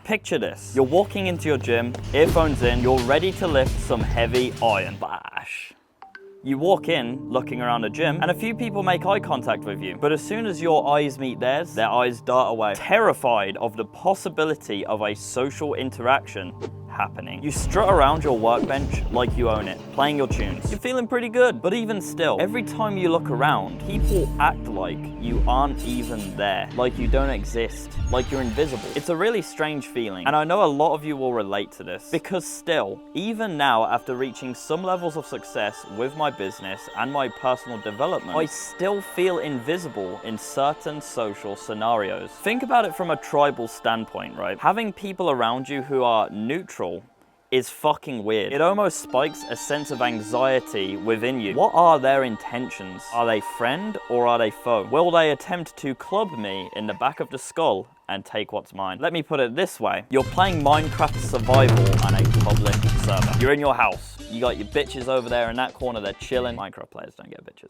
Picture this. You're walking into your gym, earphones in, you're ready to lift some heavy iron. Bash. You walk in, looking around the gym, and a few people make eye contact with you. But as soon as your eyes meet theirs, their eyes dart away, terrified of the possibility of a social interaction happening. You strut around your workbench like you own it, playing your tunes. You're feeling pretty good, but even still, every time you look around, people act like you aren't even there, like you don't exist, like you're invisible. It's a really strange feeling, and I know a lot of you will relate to this, because still, even now, after reaching some levels of success with my business and my personal development, I still feel invisible in certain social scenarios. Think about it from a tribal standpoint, right? Having people around you who are neutral is fucking weird. It almost spikes a sense of anxiety within you. What are their intentions? Are they friend or are they foe? Will they attempt to club me in the back of the skull and take what's mine? Let me put it this way. You're playing Minecraft Survival on a public server. You're in your house. You got your bitches over there in that corner, they're chilling. Minecraft players don't get bitches.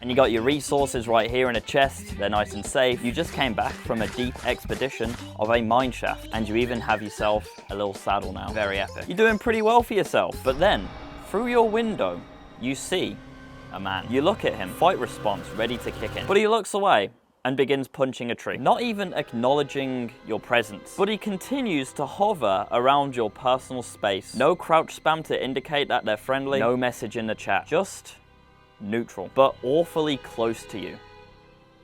And you got your resources right here in a chest, they're nice and safe. You just came back from a deep expedition of a mine shaft, and you even have yourself a little saddle now. Very epic. You're doing pretty well for yourself, but then, through your window, you see a man. You look at him, fight response, ready to kick in. But he looks away and begins punching a tree, not even acknowledging your presence. But he continues to hover around your personal space. No crouch spam to indicate that they're friendly, no message in the chat, just neutral, but awfully close to you.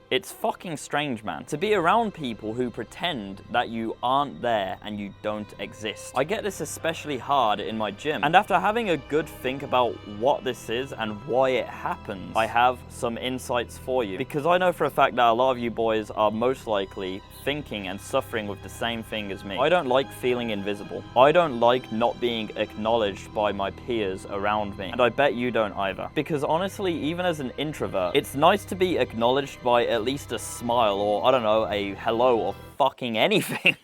It's fucking strange, man, to be around people who pretend that you aren't there and you don't exist. I get this especially hard in my gym, and after having a good think about what this is and why it happens, I have some insights for you, because I know for a fact that a lot of you boys are most likely thinking and suffering with the same thing as me. I don't like feeling invisible. I don't like not being acknowledged by my peers around me, and I bet you don't either. Because honestly, even as an introvert, it's nice to be acknowledged by at least a smile, or I don't know, a hello, or fucking anything.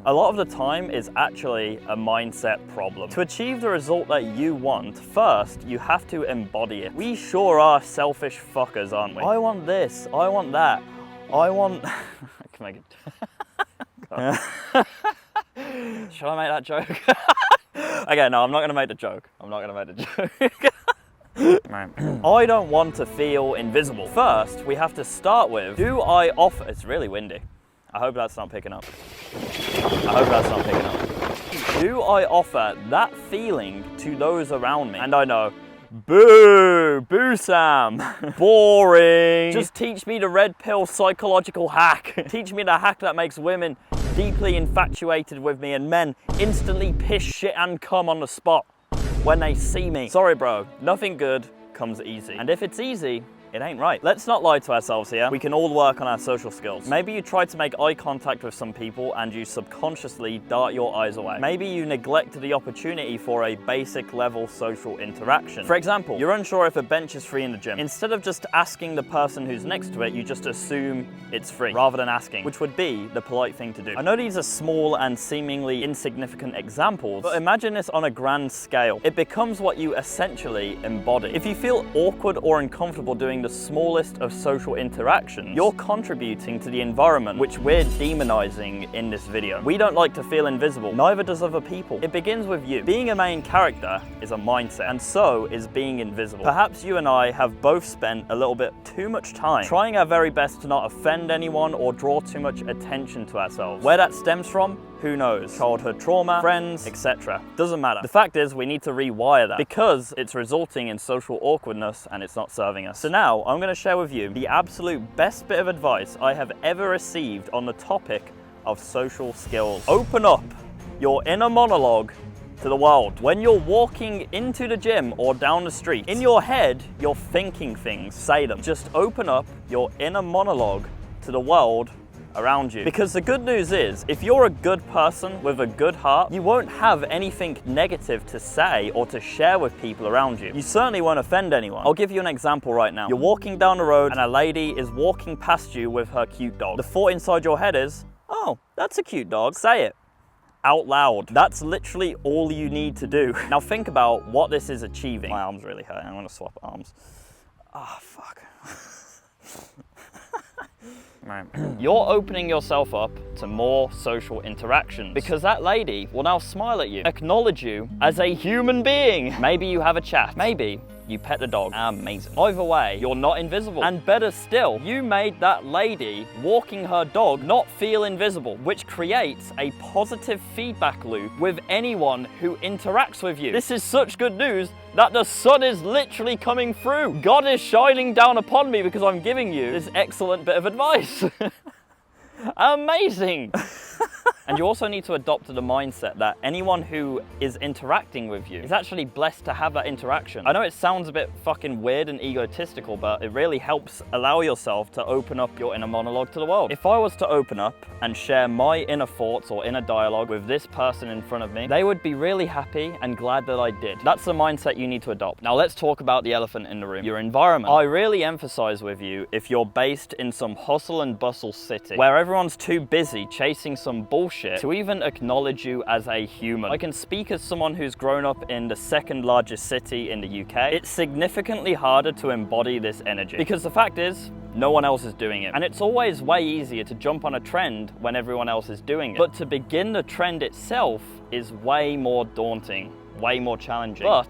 A lot of the time is actually a mindset problem. To achieve the result that you want, first you have to embody it. We sure are selfish fuckers, aren't we? I want this, I want that, I want... I can make it. Should I make that joke? Okay, no, I'm not gonna make the joke. I'm not gonna make the joke. I don't want to feel invisible. First, we have to start with, do I offer... It's really windy. I hope that's not picking up. I hope that's not picking up. Do I offer that feeling to those around me? And I know, boo, boo Sam, boring. Just teach me the red pill psychological hack. Teach me the hack that makes women deeply infatuated with me and men instantly piss, shit and cum on the spot when they see me. Sorry bro, nothing good comes easy. And if it's easy, it ain't right. Let's not lie to ourselves here. We can all work on our social skills. Maybe you try to make eye contact with some people and you subconsciously dart your eyes away. Maybe you neglect the opportunity for a basic level social interaction. For example, you're unsure if a bench is free in the gym. Instead of just asking the person who's next to it, you just assume it's free rather than asking, which would be the polite thing to do. I know these are small and seemingly insignificant examples, but imagine this on a grand scale. It becomes what you essentially embody. If you feel awkward or uncomfortable doing the smallest of social interactions, you're contributing to the environment which we're demonizing in this video. We don't like to feel invisible, neither does other people. It begins with you. Being a main character is a mindset, and so is being invisible. Perhaps you and I have both spent a little bit too much time trying our very best to not offend anyone or draw too much attention to ourselves. Where that stems from, who knows? Childhood trauma, friends, etc. Doesn't matter. The fact is, we need to rewire that because it's resulting in social awkwardness and it's not serving us. So now, I'm going to share with you the absolute best bit of advice I have ever received on the topic of social skills. Open up your inner monologue to the world. When you're walking into the gym or down the street, in your head, you're thinking things, say them. Just open up your inner monologue to the world around you. Because the good news is, if you're a good person with a good heart, you won't have anything negative to say or to share with people around you. You certainly won't offend anyone. I'll give you an example right now. You're walking down the road and a lady is walking past you with her cute dog. The thought inside your head is, oh, that's a cute dog. Say it out loud. That's literally all you need to do. Now think about what this is achieving. My arm's really hurting. I'm gonna swap arms. Ah, oh, fuck. Right. You're opening yourself up to more social interactions because that lady will now smile at you, acknowledge you as a human being. Maybe you have a chat. Maybe you pet the dog. Amazing. Either way, you're not invisible. And better still, you made that lady walking her dog not feel invisible, which creates a positive feedback loop with anyone who interacts with you. This is such good news that the sun is literally coming through. God is shining down upon me because I'm giving you this excellent bit of advice. Amazing. And you also need to adopt the mindset that anyone who is interacting with you is actually blessed to have that interaction. I know it sounds a bit fucking weird and egotistical, but it really helps allow yourself to open up your inner monologue to the world. If I was to open up and share my inner thoughts or inner dialogue with this person in front of me, they would be really happy and glad that I did. That's the mindset you need to adopt. Now let's talk about the elephant in the room, your environment. I really emphasize with you if you're based in some hustle and bustle city where everyone's too busy chasing some bullshit to even acknowledge you as a human. I can speak as someone who's grown up in the second largest city in the UK. It's significantly harder to embody this energy because the fact is, no one else is doing it. And it's always way easier to jump on a trend when everyone else is doing it. But to begin the trend itself is way more daunting, way more challenging, but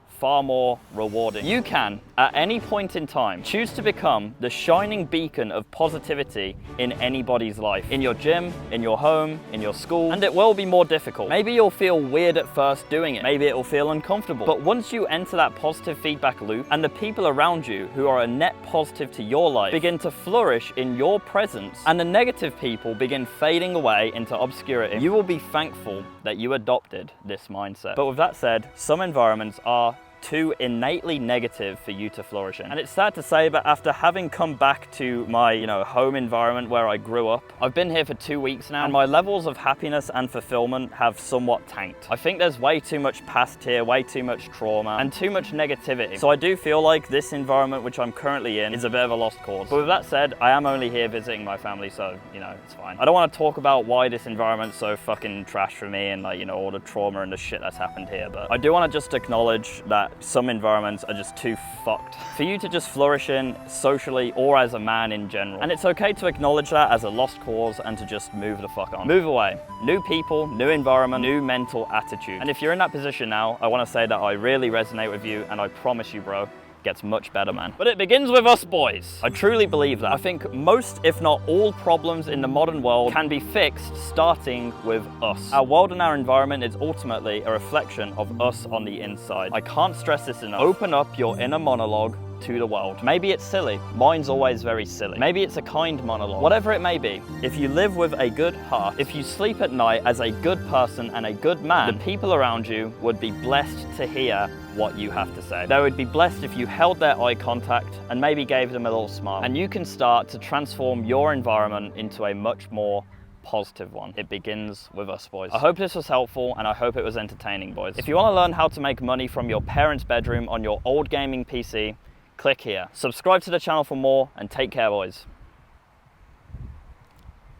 far more rewarding. You can, at any point in time, choose to become the shining beacon of positivity in anybody's life. In your gym, in your home, in your school, and it will be more difficult. Maybe you'll feel weird at first doing it. Maybe it will feel uncomfortable. But once you enter that positive feedback loop and the people around you who are a net positive to your life begin to flourish in your presence and the negative people begin fading away into obscurity, you will be thankful that you adopted this mindset. But with that said, some environments are too innately negative for you to flourish in. And it's sad to say, but after having come back to my, home environment where I grew up, I've been here for 2 weeks now, and my levels of happiness and fulfillment have somewhat tanked. I think there's way too much past here, way too much trauma, and too much negativity. So I do feel like this environment which I'm currently in is a bit of a lost cause. But with that said, I am only here visiting my family, so, it's fine. I don't want to talk about why this environment's so fucking trash for me and all the trauma and the shit that's happened here, but I do want to just acknowledge that some environments are just too fucked for you to just flourish in socially or as a man in general. And it's okay to acknowledge that as a lost cause and to just move the fuck on. Move away. New people, new environment, new mental attitude. And if you're in that position now, I want to say that I really resonate with you, and I promise you, bro, gets much better, man. But it begins with us boys. I truly believe that. I think most, if not all, problems in the modern world can be fixed starting with us. Our world and our environment is ultimately a reflection of us on the inside. I can't stress this enough. Open up your inner monologue to the world. Maybe it's silly. Mine's always very silly. Maybe it's a kind monologue. Whatever it may be, if you live with a good heart, if you sleep at night as a good person and a good man, the people around you would be blessed to hear what you have to say. They would be blessed if you held their eye contact and maybe gave them a little smile. And you can start to transform your environment into a much more positive one. It begins with us boys. I hope this was helpful, and I hope it was entertaining, boys. If you want to learn how to make money from your parents' bedroom on your old gaming PC, click here. Subscribe to the channel for more, and take care, boys.